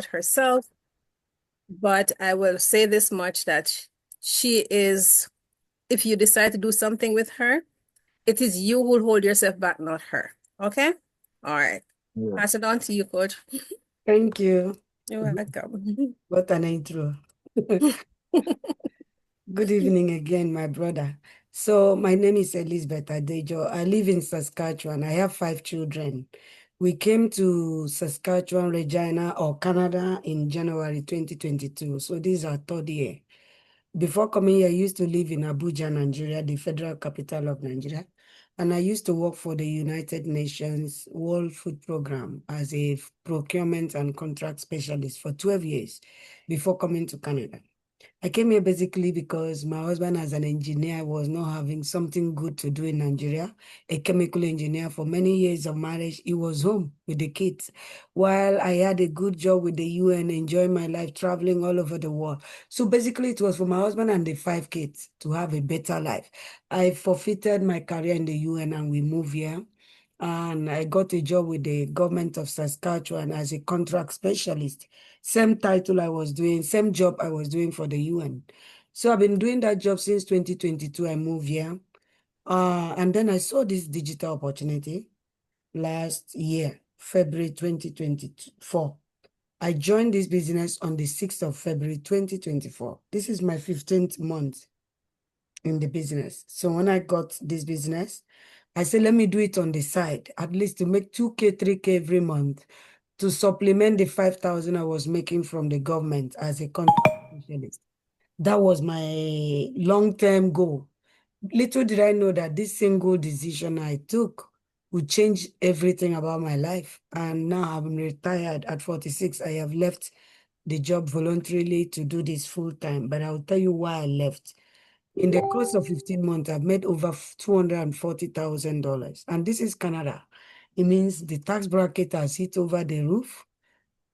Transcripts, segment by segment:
herself, but I will say this much that she is, if you decide to do something with her, it is you who will hold yourself back, not her. Okay? All right. Yeah. Pass it on to you, coach. Thank you. You're welcome. What an intro. Good evening again, my brother. So my name is Elizabeth Adejo. I live in Saskatchewan. I have 5 children. We came to Saskatchewan, Regina, or Canada in January 2022. So this is our 3rd year. Before coming here, I used to live in Abuja, Nigeria, the federal capital of Nigeria. And I used to work for the United Nations World Food Program as a procurement and contract specialist for 12 years before coming to Canada. I came here basically because my husband, as an engineer, was not having something good to do in Nigeria. A chemical engineer for many years of marriage, he was home with the kids. While I had a good job with the UN, enjoying my life, traveling all over the world. So basically, it was for my husband and the 5 kids to have a better life. I forfeited my career in the UN and we moved here. And I got a job with the government of Saskatchewan as a contract specialist. Same title I was doing, same job I was doing for the UN. So I've been doing that job since 2022. I moved here. And then I saw this digital opportunity last year, February 2024. I joined this business on the 6th of February 2024. This is my 15th month in the business. So when I got this business, I said, let me do it on the side, at least to make 2K, 3K every month to supplement the 5,000 I was making from the government as a contract specialist. That was my long-term goal. Little did I know that this single decision I took would change everything about my life. And now I'm retired at 46. I have left the job voluntarily to do this full-time, but I'll tell you why I left. In the course of 15 months, I've made over $240,000. And this is Canada. It means the tax bracket has hit over the roof.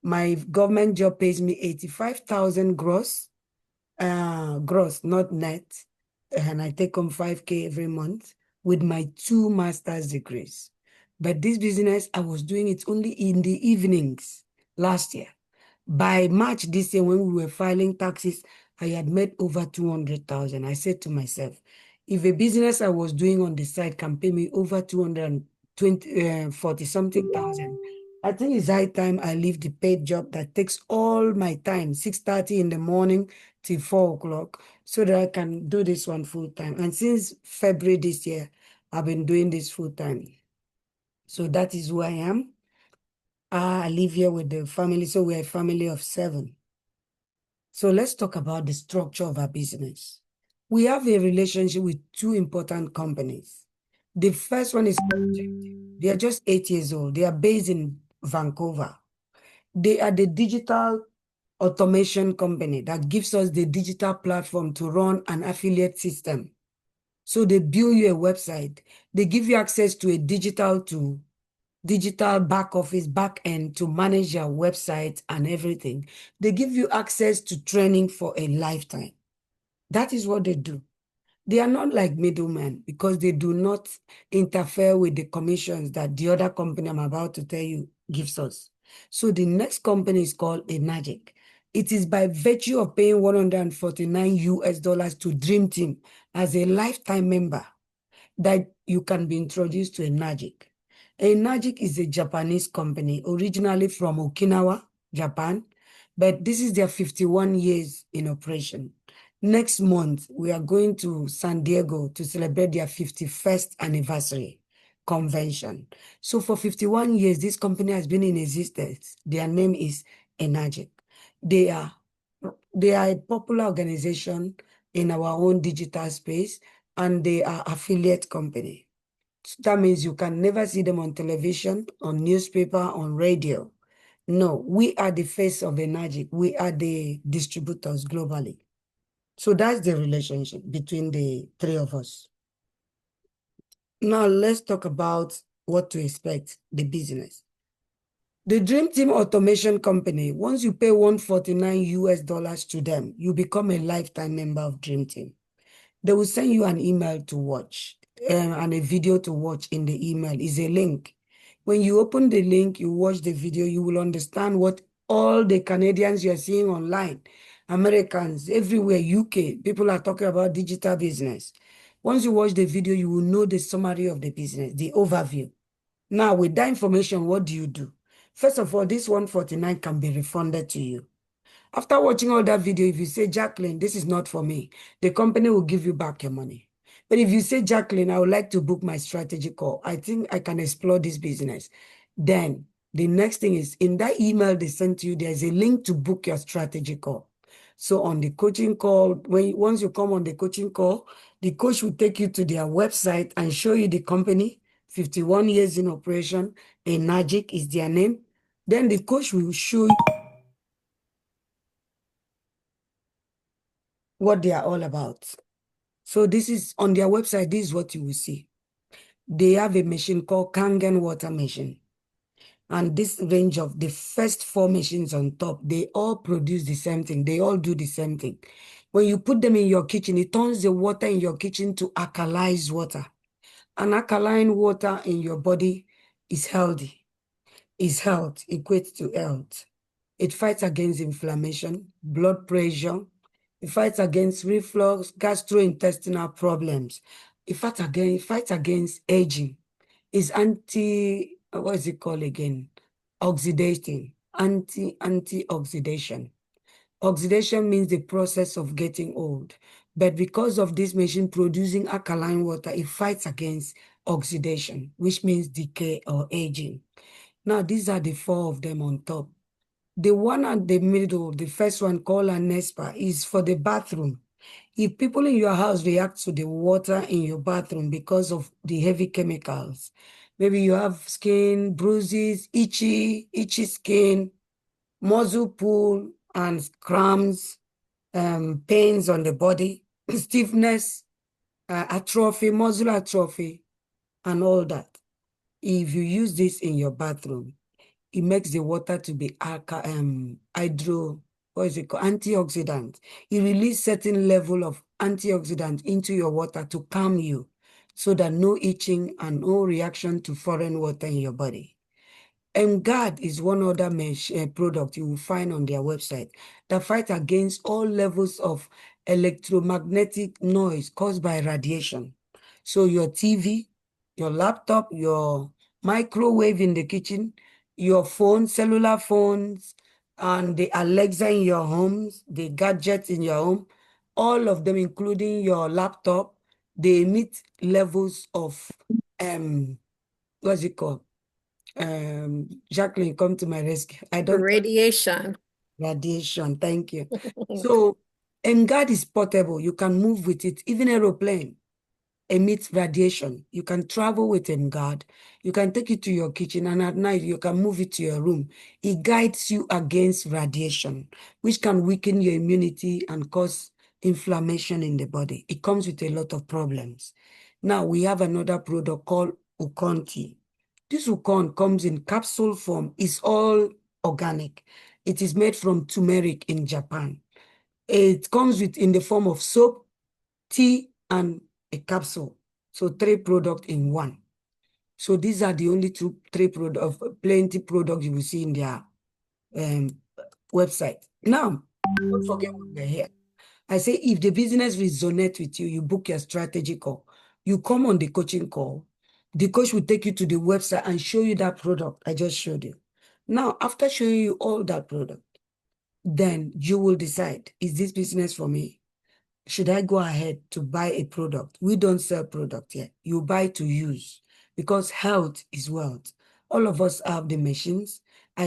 My government job pays me 85,000 gross, gross, not net. And I take home 5K every month with my 2 master's degrees. But this business, I was doing it only in the evenings last year. By March this year, when we were filing taxes, I had made over 200,000. I said to myself, if a business I was doing on the side can pay me over 240 something thousand, I think it's high time I leave the paid job that takes all my time, 6:30 in the morning till 4 o'clock, so that I can do this one full time. And since February this year, I've been doing this full time. So that is who I am. I live here with the family, so we're a family of 7. So let's talk about the structure of our business. We have a relationship with 2 important companies. The first one is Objective. They are just 8 years old. They are based in Vancouver. They are the digital automation company that gives us the digital platform to run an affiliate system. So they build you a website. They give you access to a digital tool, digital back office, back end to manage your website and everything. They give you access to training for a lifetime. That is what they do. They are not like middlemen because they do not interfere with the commissions that the other company I'm about to tell you gives us. So the next company is called Enagic. It is by virtue of paying $149 to Dream Team as a lifetime member that you can be introduced to Enagic. Enagic is a Japanese company, originally from Okinawa, Japan, but this is their 51 years in operation. Next month, we are going to San Diego to celebrate their 51st anniversary convention. So for 51 years, this company has been in existence. Their name is Enagic. They are a popular organization in our own digital space, and they are affiliate company. That means you can never see them on television, on newspaper, on radio. No, we are the face of Enagic. We are the distributors globally. So that's the relationship between the 3 of us. Now let's talk about what to expect, the business. The Dream Team Automation Company, once you pay $149 to them, you become a lifetime member of Dream Team. They will send you an email to watch and a video to watch. In the email is a link. When you open the link, you watch the video, you will understand what all the Canadians you're seeing online, Americans, everywhere, UK, people are talking about digital business. Once you watch the video, you will know the summary of the business, the overview. Now, with that information, what do you do? First of all, this 149 can be refunded to you. After watching all that video, if you say, Jacqueline, this is not for me, the company will give you back your money. But if you say, Jacqueline, I would like to book my strategy call, I think I can explore this business. Then the next thing is in that email they sent to you, there's a link to book your strategy call. So on the coaching call, once you come on the coaching call, the coach will take you to their website and show you the company, 51 years in operation, Enagic is their name. Then the coach will show you what they are all about. So this is on their website, this is what you will see. They have a machine called Kangen water machine. And this range of the first 4 machines on top, they all produce the same thing. They all do the same thing. When you put them in your kitchen, it turns the water in your kitchen to alkalized water. And alkaline water in your body is healthy. Is health, equates to health. It fights against inflammation, blood pressure. It fights against reflux, gastrointestinal problems. It fights against aging. It's what is it called again? Oxidating, antioxidation. Oxidation means the process of getting old. But because of this machine producing alkaline water, it fights against oxidation, which means decay or aging. Now, these are the 4 of them on top. The one at the middle, the first one called an Nespa, is for the bathroom. If people in your house react to the water in your bathroom because of the heavy chemicals, maybe you have skin bruises, itchy skin, muscle pull and cramps, pains on the body, stiffness, atrophy, muscle atrophy, and all that. If you use this in your bathroom, it makes the water to be antioxidant. It releases certain level of antioxidant into your water to calm you so that no itching and no reaction to foreign water in your body. Guard is one other product you will find on their website that fight against all levels of electromagnetic noise caused by radiation. So your TV, your laptop, your microwave in the kitchen, your phone, cellular phones, and the Alexa in your homes, the gadgets in your home, all of them, including your laptop, they emit levels of what's it called? Jacqueline, come to my rescue. I don't Radiation. radiation. Thank you. So, MGuard is portable. You can move with it. Even aeroplane emits radiation. You can travel with MGuard. You can take it to your kitchen, and at night you can move it to your room. It guides you against radiation, which can weaken your immunity and cause inflammation in the body. It comes with a lot of problems. Now we have another product called Ukonti. This Ukon comes in capsule form. It's all organic. It is made from turmeric in Japan. It comes in the form of soap, tea, and a capsule. So 3 products in one. So these are the only 3 plenty products you will see in their website. Now, don't forget what we're here. I say if the business resonates with you, you book your strategy call. You come on the coaching call. The coach will take you to the website and show you that product I just showed you. Now, after showing you all that product, then you will decide, is this business for me? Should I go ahead to buy a product? We don't sell product yet. You buy to use because health is wealth. All of us have the machines.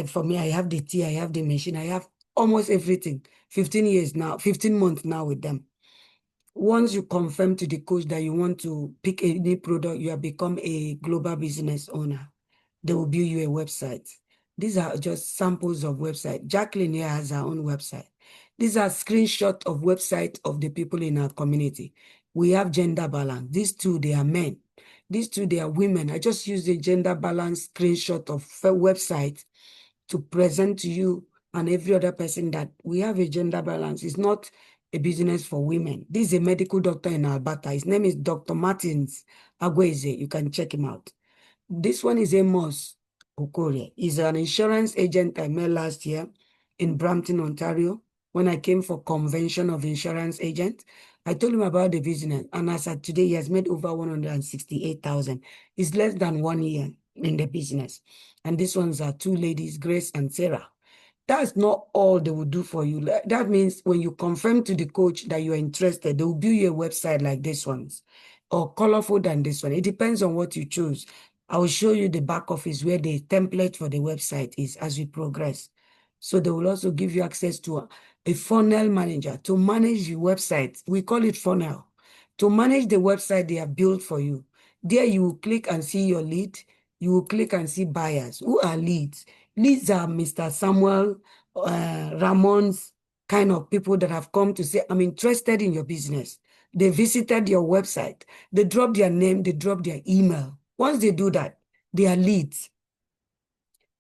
For me, I have the tea, I have the machine, I have almost everything. 15 years now, 15 months now with them. Once you confirm to the coach that you want to pick any product, you have become a global business owner. They will build you a website. These are just samples of website. Jacqueline here has her own website. These are screenshots of website of the people in our community. We have gender balance. These 2, they are men. These 2, they are women. I just use the gender balance screenshot of a website to present to you and every other person that we have a gender balance. It's not a business for women. This is a medical doctor in Alberta. His name is Dr. Martins Agweze. You can check him out. This one is Amos Okorie. He's an insurance agent I met last year. in Brampton, Ontario, when I came for convention of insurance agents. I told him about the business, and as of today, he has made over 168,000. It's less than 1 year in the business. And these ones are two ladies, Grace and Sarah. That's not all they will do for you. That means when you confirm to the coach that you are interested, they will build you a website like this one's or colorful than this one. It depends on what you choose. I will show you the back office where the template for the website is as we progress. So they will also give you access to a funnel manager to manage your website. We call it funnel. To manage the website they have built for you. There you will click and see your lead. You will click and see buyers. Who are leads? Leads are Mr. Samuel, Ramon's kind of people that have come to say, I'm interested in your business. They visited your website. They drop their name, they drop their email. Once they do that, they are leads.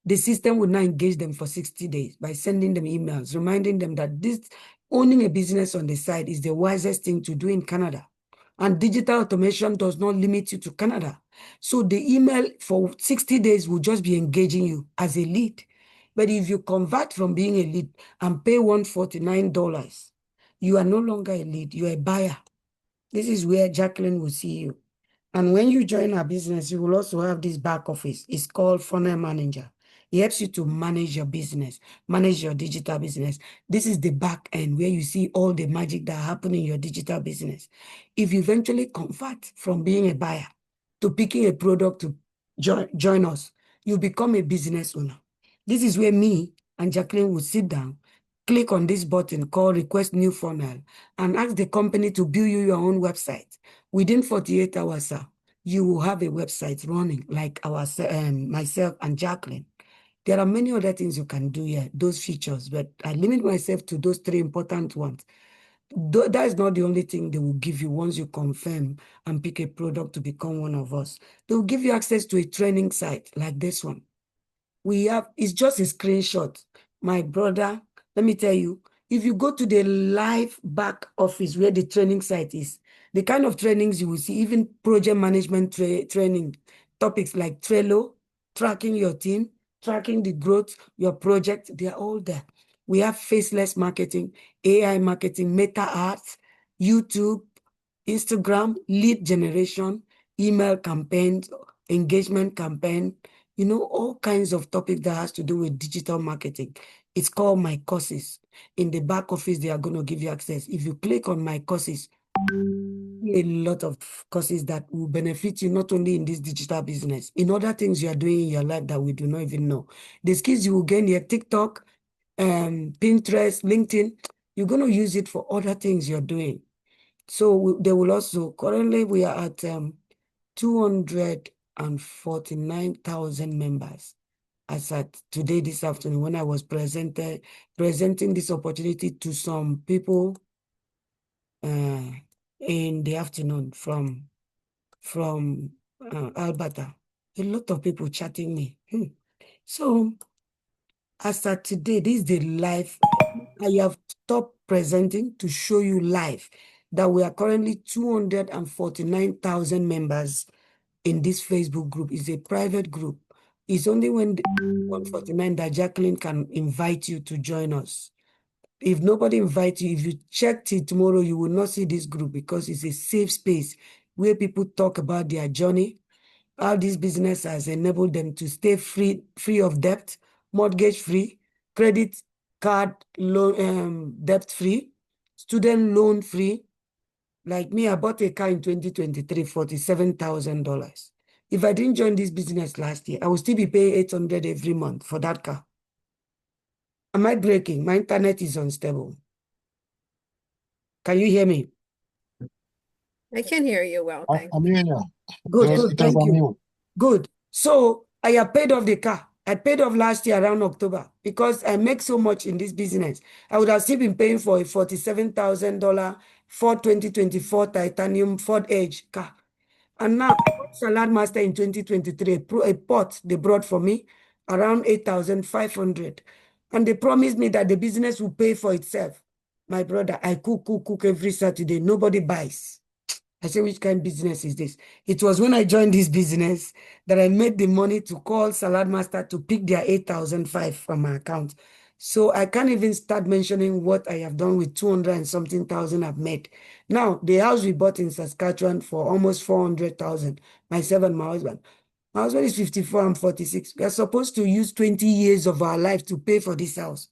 The system will now engage them for 60 days by sending them emails, reminding them that this owning a business on the side is the wisest thing to do in Canada. And digital automation does not limit you to Canada. So the email for 60 days will just be engaging you as a lead. But if you convert from being a lead and pay $149, you are no longer a lead, you are a buyer. This is where Jacqueline will see you. And when you join our business, you will also have this back office. It's called Funnel Manager. It helps you to manage your business, manage your digital business. This is the back end where you see all the magic that happen in your digital business. If you eventually convert from being a buyer to picking a product to join us, you become a business owner. This is where me and Jacqueline will sit down, click on this button called Request New Funnel, and ask the company to build you your own website. Within 48 hours, sir, you will have a website running like myself and Jacqueline. There are many other things you can do here, those features, but I limit myself to those three important ones. That is not the only thing they will give you once you confirm and pick a product to become one of us. They will give you access to a training site like this one. It's just a screenshot. My brother, let me tell you, if you go to the live back office where the training site is, the kind of trainings you will see, even project management training, topics like Trello, tracking your team, tracking the growth, your project, they are all there. We have faceless marketing, AI marketing, meta ads, YouTube, Instagram, lead generation, email campaigns, engagement campaign, all kinds of topics that has to do with digital marketing. It's called My Courses. In the back office, they are going to give you access. If you click on My Courses, a lot of courses that will benefit you not only in this digital business, in other things you are doing in your life that we do not even know. The skills you will gain here, TikTok, Pinterest, LinkedIn, you're going to use it for other things you're doing. So they will also, currently we are at 249,000 members as at today, this afternoon, when I was presenting this opportunity to some people in the afternoon from Alberta. A lot of people chatting me. So as at today, this is the live. I have stopped presenting to show you live that we are currently 249,000 members in this Facebook group. It's a private group. It's only when 149 that Jacqueline can invite you to join us. If nobody invites you, if you check till tomorrow, you will not see this group because it's a safe space where people talk about their journey, how this business has enabled them to stay free of debt, mortgage free, credit card loan, debt free, student loan free. Like me, I bought a car in 2023, $47,000. If I didn't join this business last year, I would still be paying $800 every month for that car. Am I breaking? My internet is unstable. Can you hear me? I can hear you well, thank I'm you. hearing you. Good, Yes, good, it has thank on you. mute. Good. So I have paid off the car. I paid off last year around October because I make so much in this business. I would have still been paying for a $47,000 Ford 2024 titanium Ford Edge car. And now, Salad Master in 2023, a pot they brought for me around 8,500. And they promised me that the business will pay for itself. My brother, I cook every Saturday. Nobody buys. I say, which kind of business is this? It was when I joined this business that I made the money to call Salad Master to pick their 8,500 from my account. So I can't even start mentioning what I have done with 200 and something thousand I've made. Now, the house we bought in Saskatchewan for almost 400,000, myself and my husband. My husband is 54, I'm 46. We are supposed to use 20 years of our life to pay for this house.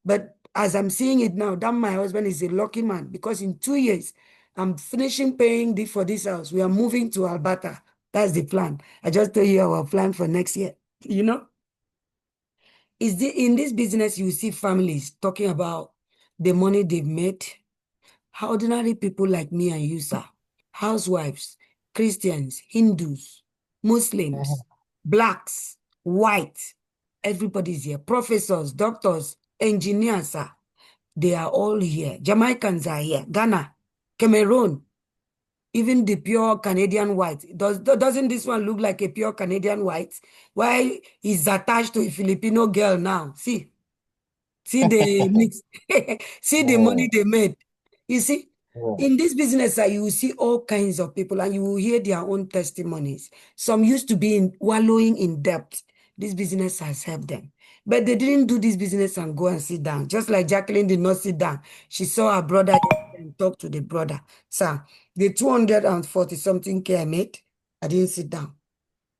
But as I'm seeing it now, that my husband is a lucky man because in 2 years, I'm finishing paying for this house. We are moving to Alberta. That's the plan. I just told you our plan for next year. You know, in this business, you see families talking about the money they've made. How ordinary people like me and you, sir, housewives, Christians, Hindus, Muslims, Mhm. blacks, white, everybody's here. Professors, doctors, engineers, sir, they are all here. Jamaicans are here. Ghana, Cameroon, even the pure Canadian white. Doesn't this one look like a pure Canadian white? Why is attached to a Filipino girl now? See the mix. See the money Oh, they made. You see, oh, in this business, you will see all kinds of people and you will hear their own testimonies. Some used to be wallowing in debt. This business has helped them. But they didn't do this business and go and sit down. Just like Jacqueline did not sit down. She saw her brother and talked to the brother. Sir, the 240 something K I made, I didn't sit down.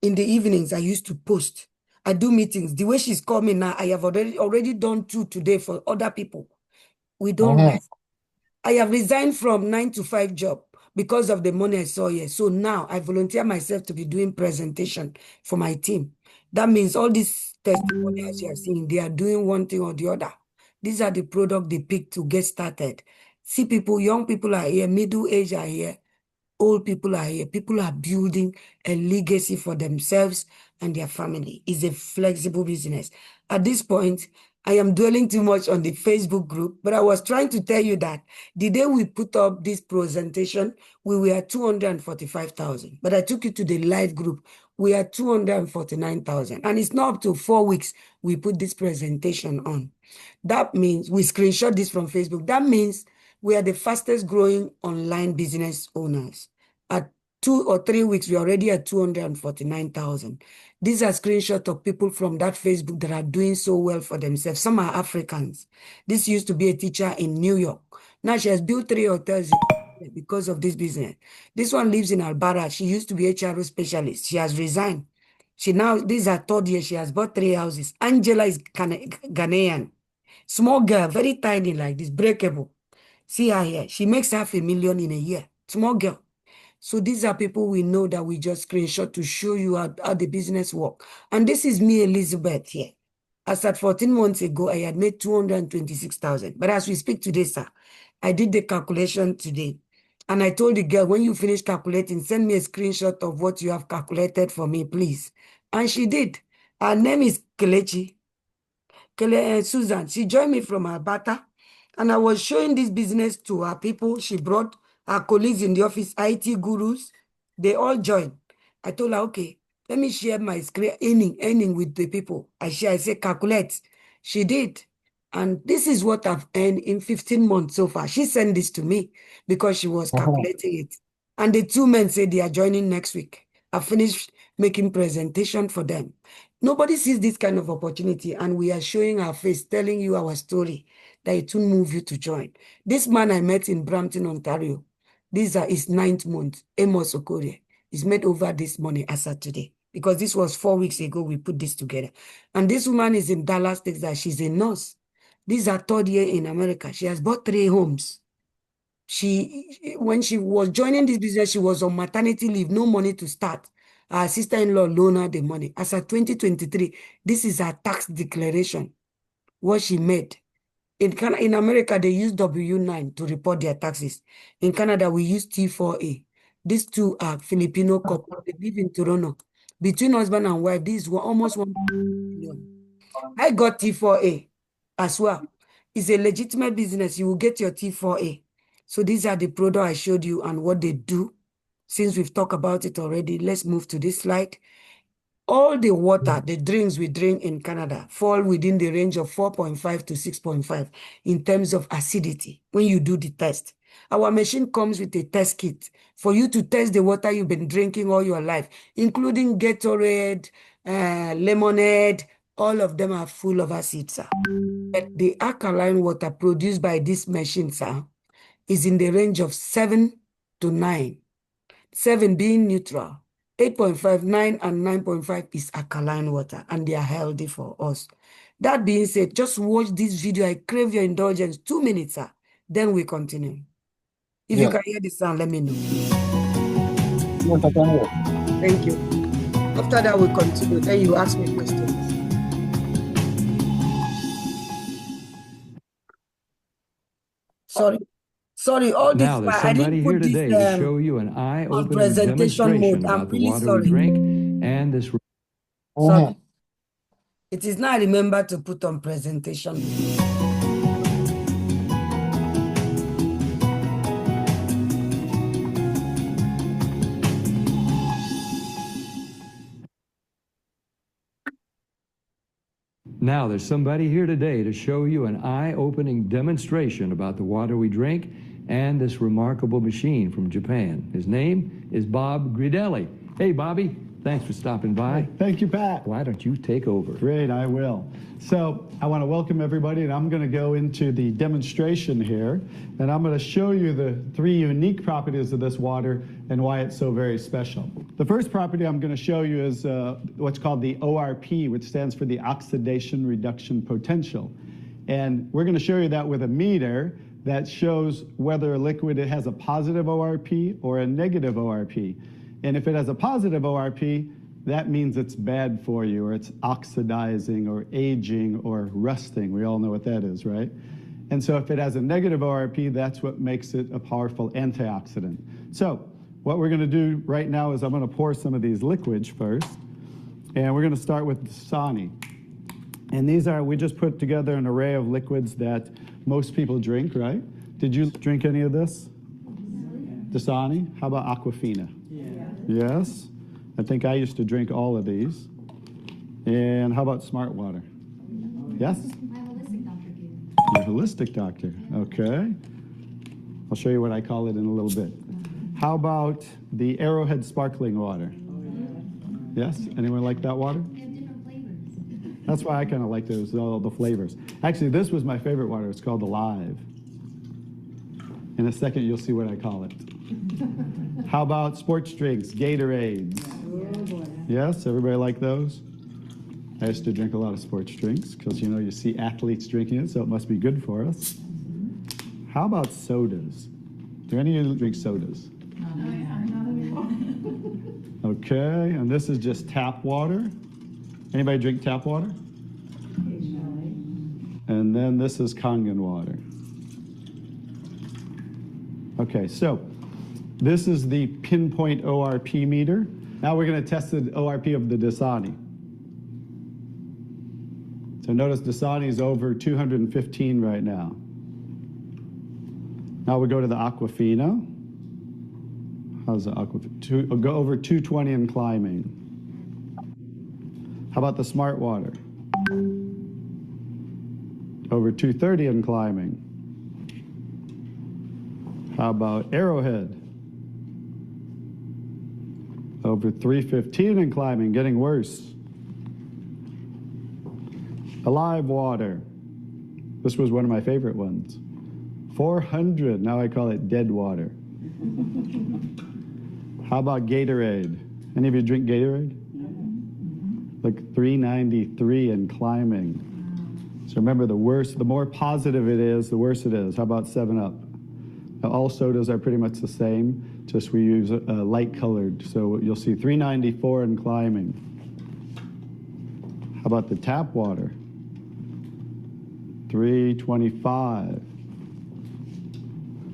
In the evenings, I used to post. I do meetings. The way she's called me now, I have already done two today for other people. We don't mhm, rest. I have resigned from 9 to 5 job because of the money I saw here. So now I volunteer myself to be doing presentation for my team. That means all these testimonials you are seeing, they are doing one thing or the other. These are the product they pick to get started. See people, young people are here, middle age are here. Old people are here. People are building a legacy for themselves and their family. It's a flexible business. At this point, I am dwelling too much on the Facebook group, but I was trying to tell you that the day we put up this presentation, we were at 245,000. But I took you to the live group. We are 249,000. And it's not up to 4 weeks we put this presentation on. That means we screenshot this from Facebook. That means we are the fastest growing online business owners. At 2 or 3 weeks, we're already at 249,000. These are screenshots of people from that Facebook that are doing so well for themselves. Some are Africans. This used to be a teacher in New York. Now she has built 3 hotels because of this business. This one lives in Alberta. She used to be a HRO specialist. She has resigned. This is her third year. She has bought 3 houses. Angela is Ghanaian. Small girl, very tiny like this, breakable. See her here. She makes 500,000 in a year. Small girl. So these are people we know that we just screenshot to show you how the business work. And this is me, Elizabeth, here. As at 14 months ago, I had made 226,000. But as we speak today, sir, I did the calculation today. And I told the girl, when you finish calculating, send me a screenshot of what you have calculated for me, please. And she did. Her name is Kelechi. Susan, she joined me from Alberta, and I was showing this business to her people. She brought her colleagues in the office, IT gurus. They all joined. I told her, okay, let me share my screen earning with the people. I said, calculate. She did. And this is what I've earned in 15 months so far. She sent this to me because she was mhm. calculating it. And the two men said they are joining next week. I finished making presentation for them. Nobody sees this kind of opportunity, and we are showing our face, telling you our story, that it will move you to join. This man I met in Brampton, Ontario, these are his 9th month, Amos Okorie. He's made over this money as of today, because this was 4 weeks ago we put this together. And this woman is in Dallas, Texas. She's a nurse. This is her third year in America. She has bought 3 homes. When she was joining this business, she was on maternity leave, no money to start. Her sister-in-law loaned her the money. As of 2023, this is her tax declaration, what she made. In America, they use W-9 to report their taxes. In Canada, we use T4A. These two are Filipino couple. They live in Toronto. Between husband and wife, these were almost 1 million. I got T4A as well. It's a legitimate business. You will get your T4A. So these are the product I showed you and what they do. Since we've talked about it already, let's move to this slide. All the water, the drinks we drink in Canada fall within the range of 4.5 to 6.5 in terms of acidity when you do the test. Our machine comes with a test kit for you to test the water you've been drinking all your life, including Gatorade, lemonade, all of them are full of acid, sir. But the alkaline water produced by this machine, sir, is in the range of 7 to 9. 7 being neutral. 8.5, 9, and 9.5 is alkaline water, and they are healthy for us. That being said, just watch this video. I crave your indulgence. 2 minutes, sir. Then we continue. If you Yeah. can hear the sound, let me know. Yes, I can hear. Thank you. After that, we continue. Then you ask me questions. Sorry, all this Now, there's I didn't somebody here put this today to show you an eye-opening presentation mode. demonstration I'm about the really water we sorry. drink and this. Sorry. It is now I remember to put on presentation mode. Now, there's somebody here today to show you an eye-opening demonstration about the water we drink and this remarkable machine from Japan. His name is Bob Gridelli. Hey, Bobby, thanks for stopping by. Thank you, Pat. Why don't you take over? Great, I will. So I want to welcome everybody, and I'm going to go into the demonstration here, and I'm going to show you the 3 unique properties of this water and why it's so very special. The first property I'm going to show you is what's called the ORP, which stands for the oxidation reduction potential. And we're going to show you that with a meter that shows whether a liquid has a positive ORP or a negative ORP. And if it has a positive ORP, that means it's bad for you, or it's oxidizing, or aging, or rusting. We all know what that is, right? And so if it has a negative ORP, that's what makes it a powerful antioxidant. So what we're going to do right now is I'm going to pour some of these liquids first, and we're going to start with Dasani. And these are, we just put together an array of liquids that most people drink, right? Did you drink any of this? Dasani? How about Aquafina? Yes. I think I used to drink all of these. And how about Smart Water? Yes? My holistic doctor gave it. Your holistic doctor. Okay. I'll show you what I call it in a little bit. How about the Arrowhead Sparkling Water? Yes? Anyone like that water? They have different flavors. That's why I kind of like those, all the flavors. Actually, this was my favorite water. It's called Alive. In a second, you'll see what I call it. How about sports drinks, Gatorades? Yes, everybody like those? I used to drink a lot of sports drinks because, you know, you see athletes drinking it, so it must be good for us. How about sodas? Do any of you drink sodas? Okay, and this is just tap water. Anybody drink tap water? And then this is Kangen water. Okay, so this is the pinpoint ORP meter. Now we're going to test the ORP of the Dasani. So notice Dasani is over 215 right now. Now we go to the Aquafina. How's the Aquafina? Go over 220 and climbing. How about the Smart Water? Over 230 and climbing. How about Arrowhead? Over 315 and climbing, getting worse. Alive Water. This was one of my favorite ones. 400, now I call it dead water. How about Gatorade? Any of you drink Gatorade? Like 393 and climbing. So remember, the worse, the more positive it is, the worse it is. How about 7-Up? Now, all sodas are pretty much the same, just we use light colored. So you'll see 394 and climbing. How about the tap water? 325.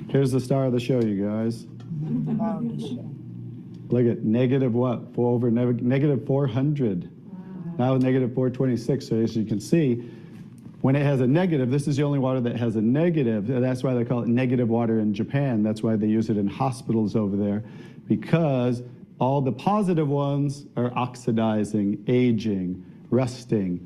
Here's the star of the show, you guys. Look at negative what? Negative 400. Now negative 426. So as you can see, when it has a negative, this is the only water that has a negative. That's why they call it negative water in Japan. That's why they use it in hospitals over there, because all the positive ones are oxidizing, aging, rusting,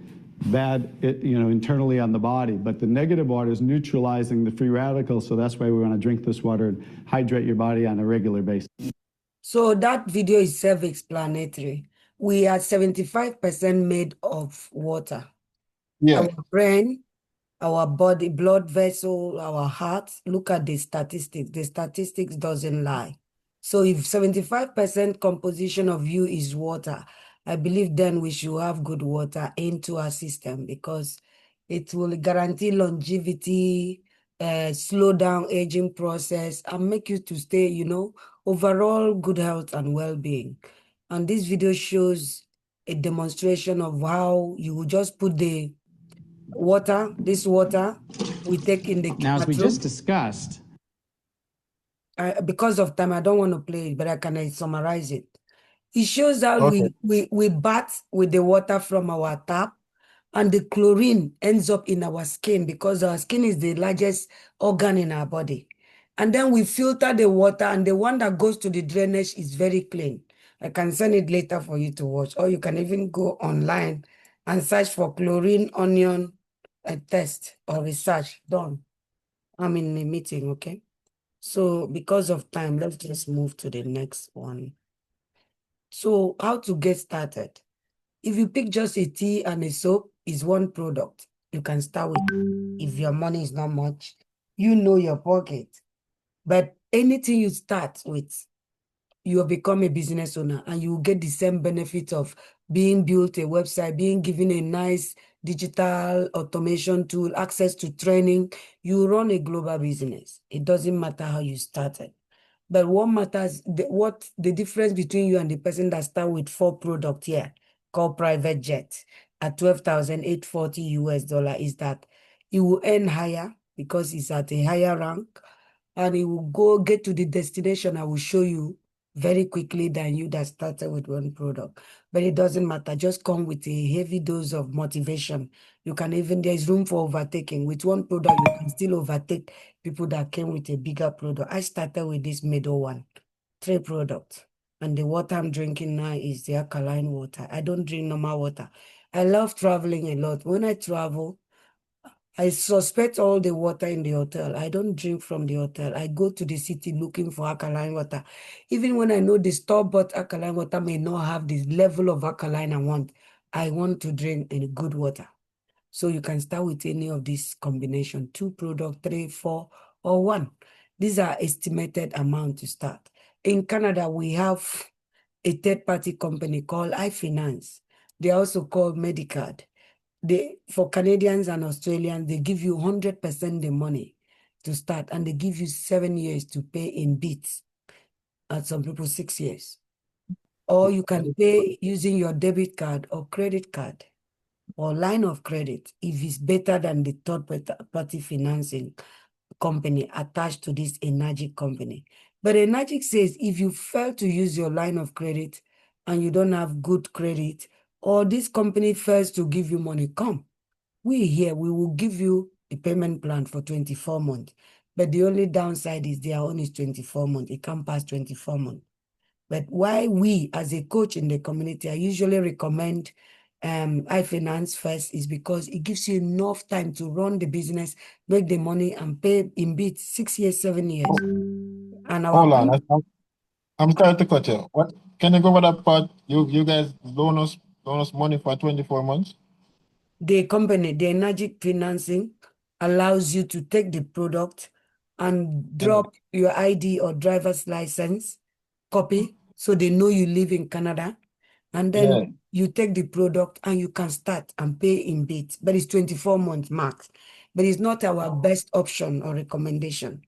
bad, internally on the body. But the negative water is neutralizing the free radicals. So that's why we want to drink this water and hydrate your body on a regular basis. So that video is self-explanatory. we are 75% made of water. Yeah. Our brain, our body, blood vessel, our heart, look at the statistics. The statistics doesn't lie. So if 75% composition of you is water, I believe then we should have good water into our system because it will guarantee longevity, slow down aging process, and make you to stay, overall good health and well-being. And this video shows a demonstration of how you will just put the water, this water we take in the Now, as we bathroom. just discussed, Because of time, I don't want to play it, but I can summarize it. It shows how Okay. we bath with the water from our tap, and the chlorine ends up in our skin because our skin is the largest organ in our body. And then we filter the water, and the one that goes to the drainage is very clean. I can send it later for you to watch, or you can even go online and search for chlorine onion test or research done. I'm in a meeting, okay? So because of time, let's just move to the next one. So how to get started? If you pick just a tea and a soap, is one product. You can start with. If your money is not much, you know your pocket. But anything you start with, you will become a business owner and you will get the same benefit of being built a website, being given a nice digital automation tool, access to training. You run a global business. It doesn't matter how you started. But what matters, what the difference between you and the person that start with 4 products here, called private jet, at 12,840 US dollar, is that it will earn higher because it's at a higher rank, and it will go get to the destination I will show you very quickly than you that started with one product. But it doesn't matter. Just come with a heavy dose of motivation. You can even, there's room for overtaking. With one product, you can still overtake people that came with a bigger product. I started with this middle one, 3 products. And the water I'm drinking now is the alkaline water. I don't drink normal water. I love traveling a lot. When I travel, I suspect all the water in the hotel. I don't drink from the hotel. I go to the city looking for alkaline water. Even when I know the store-bought alkaline water may not have the level of alkaline I want to drink in good water. So you can start with any of these combination, 2 products, 3, 4, or 1. These are estimated amount to start. In Canada, we have a third-party company called iFinance. They are also called Medicard. For Canadians and Australians, they give you 100% the money to start, and they give you 7 years to pay in bits. And some people 6 years. Or you can pay using your debit card or credit card or line of credit if it's better than the third-party financing company attached to this Enagic company. But Enagic says if you fail to use your line of credit and you don't have good credit, or this company fails to give you money, come. We will give you a payment plan for 24 months. But the only downside is their own is 24 months. It can't pass 24 months. But why we, as a coach in the community, I usually recommend iFinance first is because it gives you enough time to run the business, make the money, and pay in bits 6 years, 7 years. And Hold on. I'm trying to cut you. What can you go over that part? You guys loan us money for 24 months? The company, the Enagic Financing, allows you to take the product and drop your ID or driver's license copy so they know you live in Canada. And then you take the product and you can start and pay in bits. But it's 24 months max. But it's not our best option or recommendation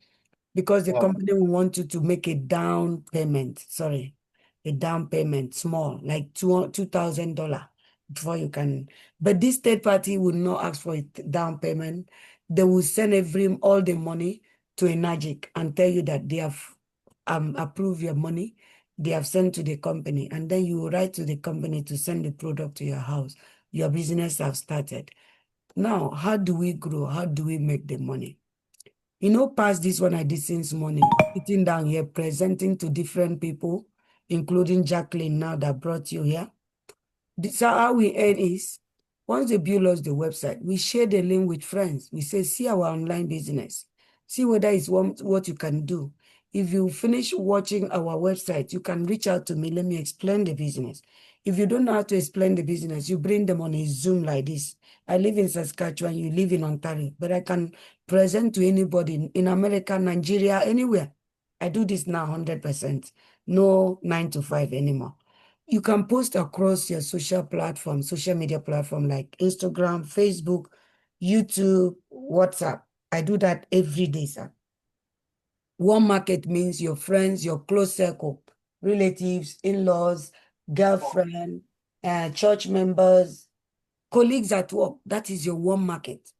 because the company will want you to make a down payment. A down payment, small, like $2,000 before you can. But this third party will not ask for a down payment. They will send all the money to Enagic and tell you that they have approved your money. They have sent to the company, and then you will write to the company to send the product to your house. Your business have started. Now, how do we grow? How do we make the money? Past this one I did since morning, sitting down here, presenting to different people, including Jacqueline now that brought you here. This how we earn is, once they build us the website, we share the link with friends. We say, see our online business. See whether it's what you can do. If you finish watching our website, you can reach out to me. Let me explain the business. If you don't know how to explain the business, you bring them on a Zoom like this. I live in Saskatchewan, you live in Ontario, but I can present to anybody in America, Nigeria, anywhere. I do this now 100%. No 9 to 5 anymore. You can post across your social platform, social media platform like Instagram, Facebook, YouTube, WhatsApp. I do that every day, sir. Warm market means your friends, your close circle, relatives, in-laws, girlfriend, church members, colleagues at work. That is your warm market.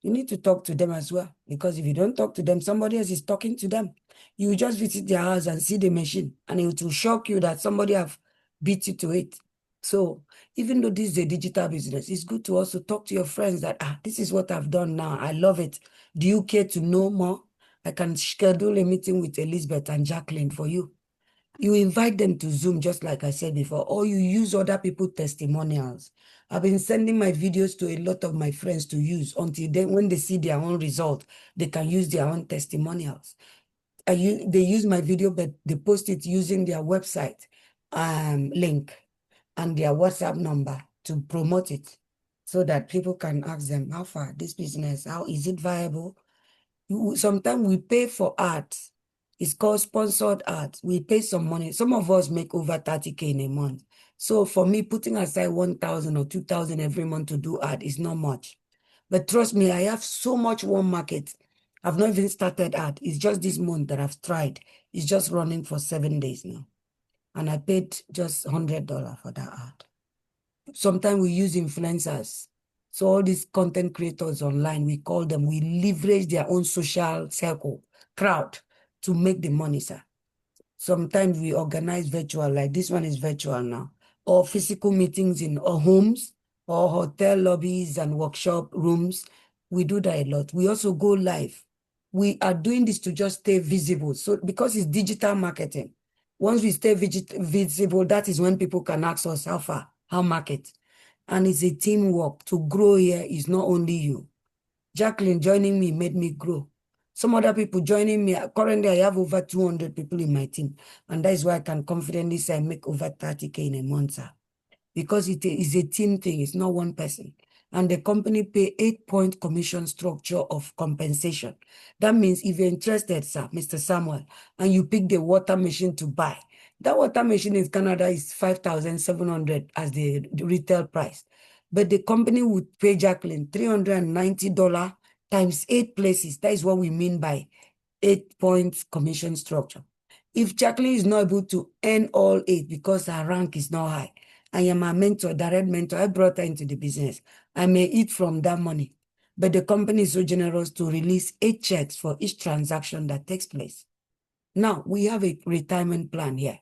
You need to talk to them as well, because if you don't talk to them, somebody else is talking to them. You just visit their house and see the machine, and it will shock you that somebody have beat you to it. So even though this is a digital business, it's good to also talk to your friends that, this is what I've done now. I love it. Do you care to know more? I can schedule a meeting with Elizabeth and Jacqueline for you. You invite them to Zoom, just like I said before, or you use other people's testimonials. I've been sending my videos to a lot of my friends to use until then, when they see their own result, they can use their own testimonials. They use my video, but they post it using their website link and their WhatsApp number to promote it, so that people can ask them, how far this business, how is it viable? Sometimes we pay for ads. It's called sponsored ads. We pay some money. Some of us make over 30K in a month. So for me, putting aside 1,000 or 2,000 every month to do ad is not much. But trust me, I have so much warm market. I've not even started ad. It's just this month that I've tried. It's just running for 7 days now. And I paid just $100 for that ad. Sometimes we use influencers. So all these content creators online, we call them, we leverage their own social circle, crowd, to make the money, sir. Sometimes we organize virtual, like this one is virtual now, or physical meetings in our homes, or hotel lobbies and workshop rooms. We do that a lot. We also go live. We are doing this to just stay visible. So because it's digital marketing, once we stay visible, that is when people can ask us how far, how market. And it's a teamwork. To grow here is not only you. Jacqueline joining me made me grow. Some other people joining me. Currently, I have over 200 people in my team. And that is why I can confidently say I make over 30K in a month, sir. Because it is a team thing. It's not one person. And the company pay 8-point commission structure of compensation. That means if you're interested, sir, Mr. Samuel, and you pick the water machine to buy, that water machine in Canada is $5,700 as the retail price. But the company would pay Jacqueline $390 times 8 places. That is what we mean by 8-point commission structure. If Jacqueline is not able to earn all 8 because her rank is not high, I am a mentor, direct mentor, I brought her into the business, I may eat from that money. But the company is so generous to release 8 checks for each transaction that takes place. Now, we have a retirement plan here.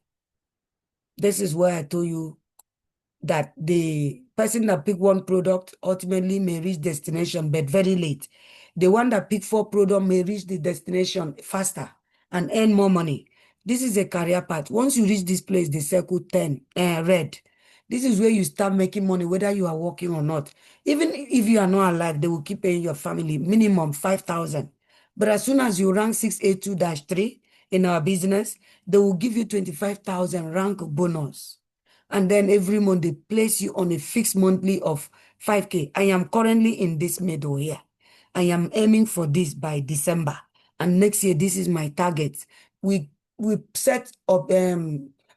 This is where I told you that the person that picked one product ultimately may reach destination, but very late. The one that picked 4 products may reach the destination faster and earn more money. This is a career path. Once you reach this place, the circle 10, red, this is where you start making money, whether you are working or not. Even if you are not alive, they will keep paying your family minimum 5,000. But as soon as you rank 682-3 in our business, they will give you 25,000 rank bonus. And then every month they place you on a fixed monthly of 5K. I am currently in this middle here. I am aiming for this by December. And next year, this is my target. We set up,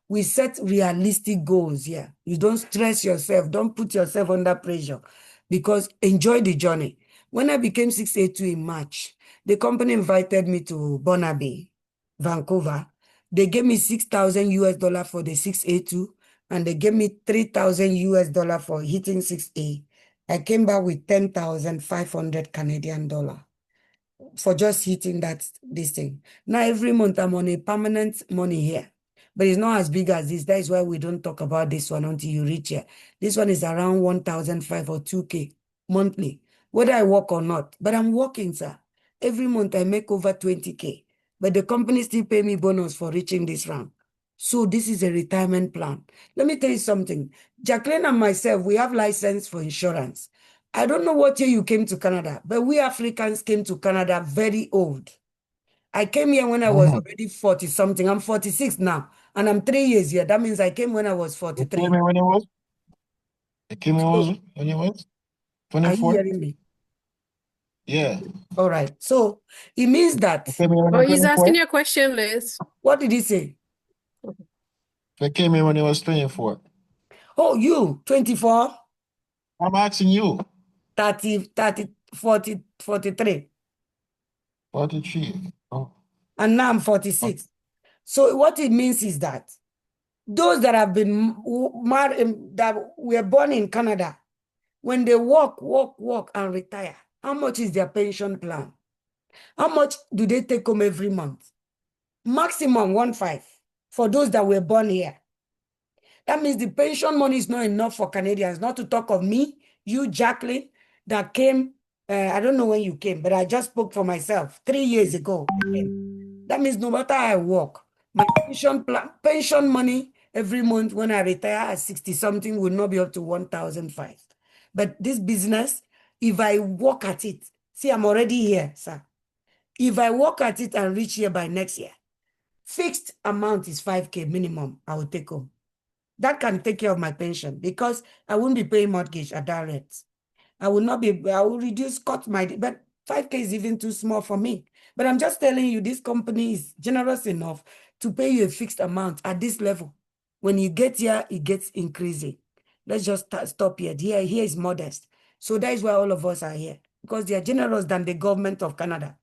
we set realistic goals here. You don't stress yourself. Don't put yourself under pressure, because enjoy the journey. When I became 682 in March, the company invited me to Burnaby, Vancouver. They gave me $6,000 for the 682. And they gave me $3,000 for hitting 6A. I came back with 10,500 Canadian dollar for just hitting this thing. Now every month I'm on a permanent money here, but it's not as big as this. That is why we don't talk about this one until you reach here. This one is around 1,500 or 2K monthly, whether I work or not. But I'm working, sir. Every month I make over 20K, but the company still pay me bonus for reaching this rank. So this is a retirement plan. Let me tell you something. Jacqueline and myself, we have license for insurance. I don't know what year you came to Canada, but we Africans came to Canada very old. I came here when I was already 40 something. I'm 46 now, and I'm 3 years here. That means I came when I was You 43. came in when it was? You came in when you was Are you 24? hearing me? Yeah. All right. So it means that, You came in when you Oh, was he's 24? asking you a question, Liz. what did he say? You came in when you was 24. Oh, you, 24, I'm asking you. 30, 30, 40, 43. 43. Oh. And now I'm 46. So what it means is that those that have been married, that were born in Canada, when they work and retire, how much is their pension plan? How much do they take home every month? Maximum 1.5 for those that were born here. That means the pension money is not enough for Canadians, not to talk of me, you, Jacqueline, that came, I don't know when you came, but I just spoke for myself 3 years ago. That means no matter how I work, my pension money every month when I retire at 60 something will not be up to 1,005. But this business, if I work at it, see, I'm already here, sir. If I work at it and reach here by next year, fixed amount is 5K minimum I will take home. That can take care of my pension because I won't be paying mortgage at that rate. I will cut my, but 5K is even too small for me. But I'm just telling you, this company is generous enough to pay you a fixed amount at this level. When you get here, it gets increasing. Let's just stop here. Here is modest. So that is why all of us are here, because they are generous than the government of Canada.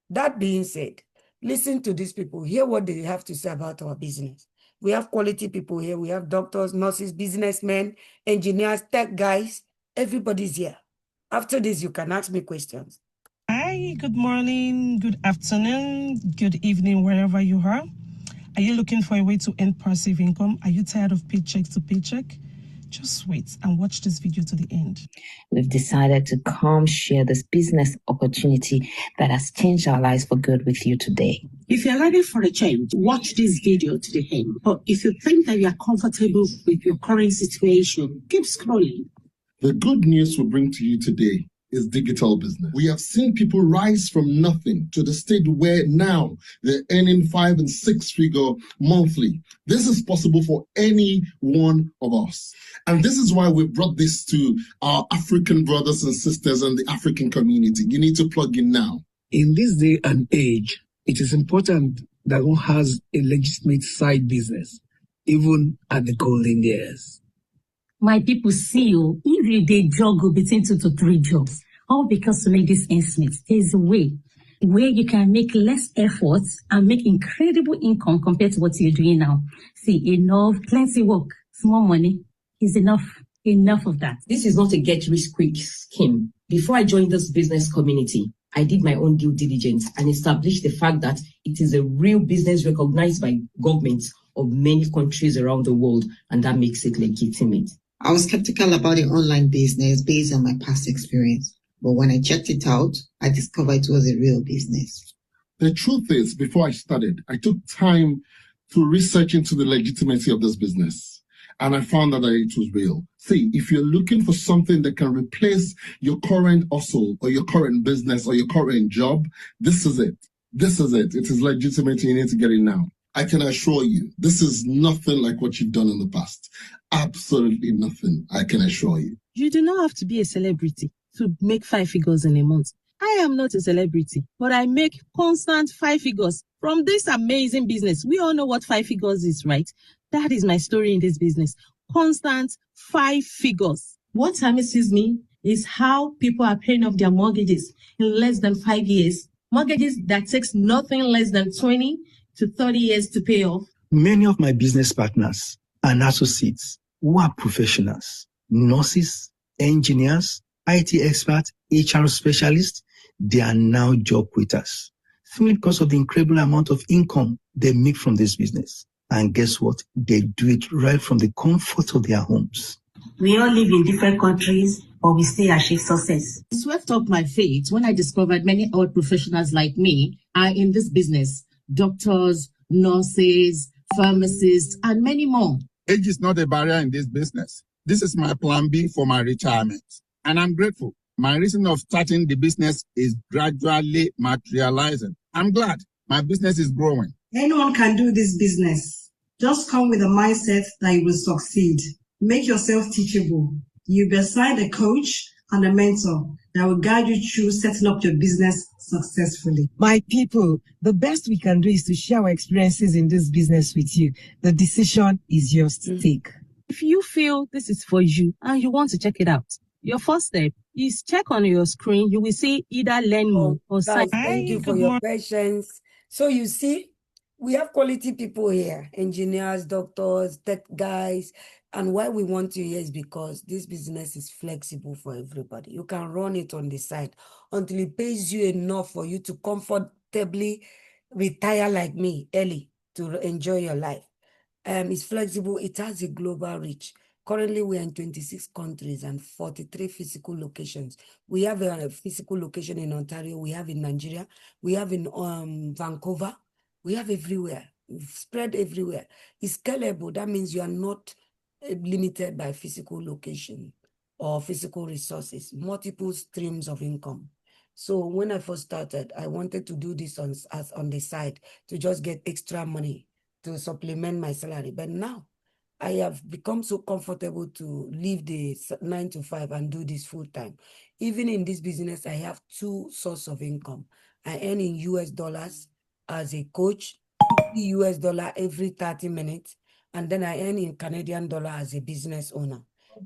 That being said, listen to these people, hear what they have to say about our business. We have quality people here. We have doctors, nurses, businessmen, engineers, tech guys. Everybody's here. After this, you can ask me questions. Hi, good morning, good afternoon, good evening, wherever you are. Are you looking for a way to earn passive income? Are you tired of paycheck to paycheck? Just wait and watch this video to the end. We've decided to come share this business opportunity that has changed our lives for good with you today. If you're ready for a change, watch this video to the end. But if you think that you are comfortable with your current situation, keep scrolling. The good news we bring to you today is digital business. We have seen people rise from nothing to the state where now they're earning 5 and 6 figure monthly. This is possible for any one of us. And this is why we brought this to our African brothers and sisters and the African community. You need to plug in now. In this day and age, it is important that one has a legitimate side business, even at the golden years. My people see you every day juggle between 2 to 3 jobs, all because to make this ends meet. There's a way where you can make less effort and make incredible income compared to what you're doing now. See, plenty work, small money is enough of that. This is not a get-rich-quick scheme. Before I joined this business community, I did my own due diligence and established the fact that it is a real business recognized by governments of many countries around the world, and that makes it legitimate. I was skeptical about the online business based on my past experience, but when I checked it out, I discovered it was a real business. The truth is, before I started, I took time to research into the legitimacy of this business, and I found that it was real. See, if you're looking for something that can replace your current hustle or your current business or your current job, this is it. This is it. It is legitimate. You need to get it now. I can assure you, this is nothing like what you've done in the past. Absolutely nothing, I can assure you. You do not have to be a celebrity to make 5 figures in a month. I am not a celebrity, but I make constant 5 figures from this amazing business. We all know what 5 figures is, right? That is my story in this business. Constant 5 figures. What amazes me is how people are paying off their mortgages in less than 5 years. Mortgages that takes nothing less than 20 to 30 years to pay off. Many of my business partners and associates who are professionals, nurses, engineers, IT experts, HR specialists, they are now job quitters, simply because of the incredible amount of income they make from this business. And guess what? They do it right from the comfort of their homes. We all live in different countries, but we still achieve success. It swept up my faith when I discovered many other professionals like me are in this business. Doctors, nurses, pharmacists, and many more. Age is not a barrier in this business. This is my plan B for my retirement. And I'm grateful. My reason of starting the business is gradually materializing. I'm glad my business is growing. Anyone can do this business. Just come with a mindset that you will succeed. Make yourself teachable. You beside a coach and a mentor that will guide you through setting up your business successfully. My people, the best we can do is to share our experiences in this business with you. The decision is yours to take. If you feel this is for you and you want to check it out, your first step is check on your screen. You will see either learn more or sign. Guys, thank you for your patience. So you see, we have quality people here, engineers, doctors, tech guys. And why we want you here is because this business is flexible for everybody. You can run it on the side until it pays you enough for you to comfortably retire like me early to enjoy your life. It's flexible. It has a global reach. Currently, we are in 26 countries and 43 physical locations. We have a physical location in Ontario. We have in Nigeria. We have in Vancouver. We have everywhere. We've spread everywhere. It's scalable. That means you are not limited by physical location or physical resources, multiple streams of income. So when I first started, I wanted to do this on the side to just get extra money to supplement my salary. But now I have become so comfortable to leave the 9 to 5 and do this full time. Even in this business, I have two sources of income. I earn in US dollars as a coach, US dollar every 30 minutes. And then I earn in Canadian dollar as a business owner.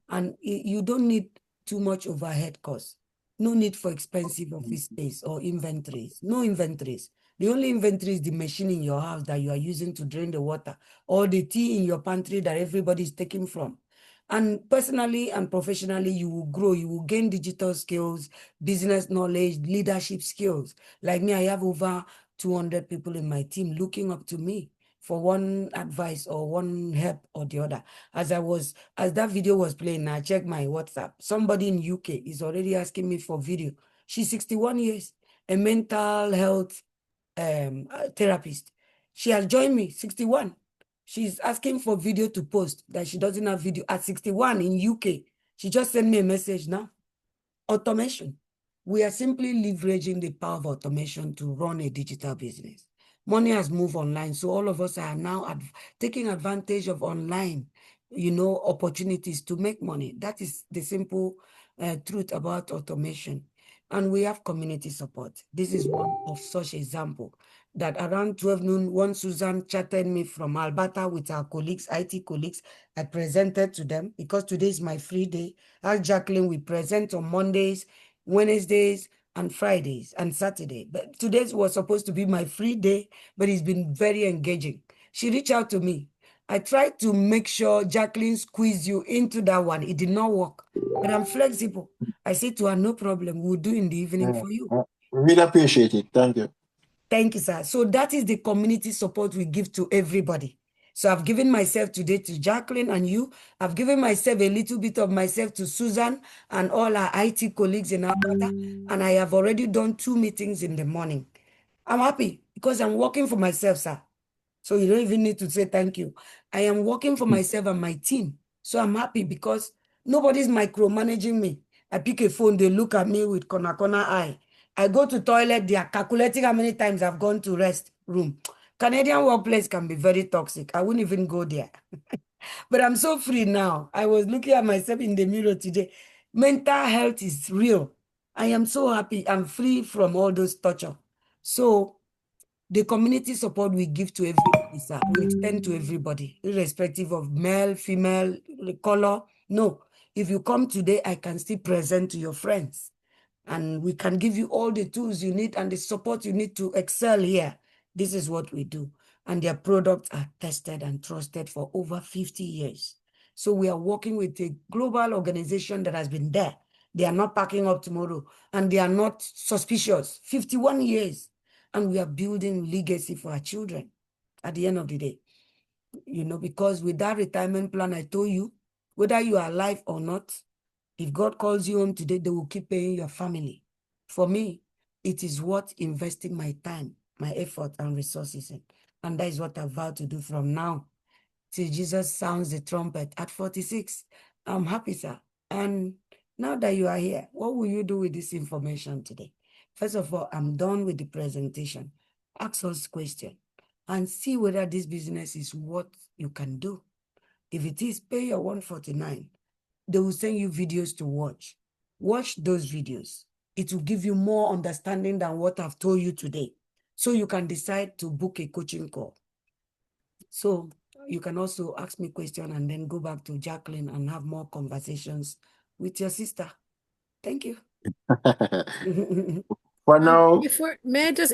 And you don't need too much overhead costs. No need for expensive office space or inventories. No inventories. The only inventory is the machine in your house that you are using to drain the water, or the tea in your pantry that everybody is taking from. And personally and professionally, you will grow. You will gain digital skills, business knowledge, leadership skills. Like me, I have over 200 people in my team looking up to me for one advice or one help or the other. As that video was playing, I checked my WhatsApp. Somebody in UK is already asking me for video. She's 61 years, a mental health therapist. She has joined me, 61. She's asking for video to post that she doesn't have video at 61 in UK. She just sent me a message now. Automation. We are simply leveraging the power of automation to run a digital business. Money has moved online, so all of us are now taking advantage of online, opportunities to make money. That is the simple truth about automation. And we have community support. This is one of such example that around 12 noon, one Susan chatted me from Alberta with our colleagues, IT colleagues. I presented to them because today is my free day. As Jacqueline, we present on Mondays, Wednesdays, and Fridays and Saturday. But today was supposed to be my free day, but it's been very engaging. She reached out to me. I tried to make sure Jacqueline squeezed you into that one. It did not work, but I'm flexible. I said to her, no problem. We'll do in the evening for you. We really appreciate it. Thank you. Thank you, sir. So that is the community support we give to everybody. So I've given myself today to Jacqueline and you. I've given myself a little bit of myself to Susan and all our IT colleagues in Alberta. And I have already done 2 meetings in the morning. I'm happy because I'm working for myself, sir. So you don't even need to say thank you. I am working for myself and my team. So I'm happy because nobody's micromanaging me. I pick a phone, they look at me with corner eye. I go to toilet, they are calculating how many times I've gone to rest room. Canadian workplace can be very toxic. I wouldn't even go there. But I'm so free now. I was looking at myself in the mirror today. Mental health is real. I am so happy. I'm free from all those torture. So the community support we give to everybody, sir, we extend to everybody, irrespective of male, female, color. No, if you come today, I can still present to your friends. And we can give you all the tools you need and the support you need to excel here. This is what we do. And their products are tested and trusted for over 50 years. So we are working with a global organization that has been there. They are not packing up tomorrow and they are not suspicious. 51 years. And we are building legacy for our children at the end of the day. Because with that retirement plan, I told you, whether you are alive or not, if God calls you home today, they will keep paying your family. For me, it is worth investing my time, my effort, and resources in. And that is what I vow to do from now till Jesus sounds the trumpet at 46. I'm happy, sir. And now that you are here, what will you do with this information today? First of all, I'm done with the presentation. Ask us questions and see whether this business is what you can do. If it is, pay your 149. They will send you videos to watch. Watch those videos. It will give you more understanding than what I've told you today. So you can decide to book a coaching call. So you can also ask me questions and then go back to Jacqueline and have more conversations with your sister. Thank you. For now, May I just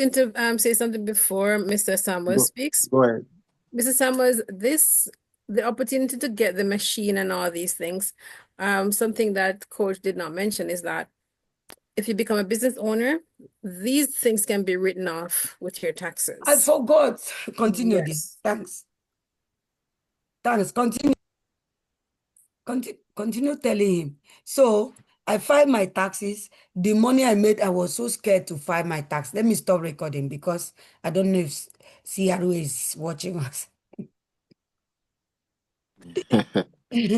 say something before Mr. Samuels speaks? go ahead. Mr. Samuels, the opportunity to get the machine and all these things, something that Coach did not mention is that if you become a business owner, these things can be written off with your taxes. I forgot. Continue Yes. this. Thanks. Continue telling him. So I filed my taxes. The money I made, I was so scared to file my tax. Let me stop recording because I don't know if CRO is watching us.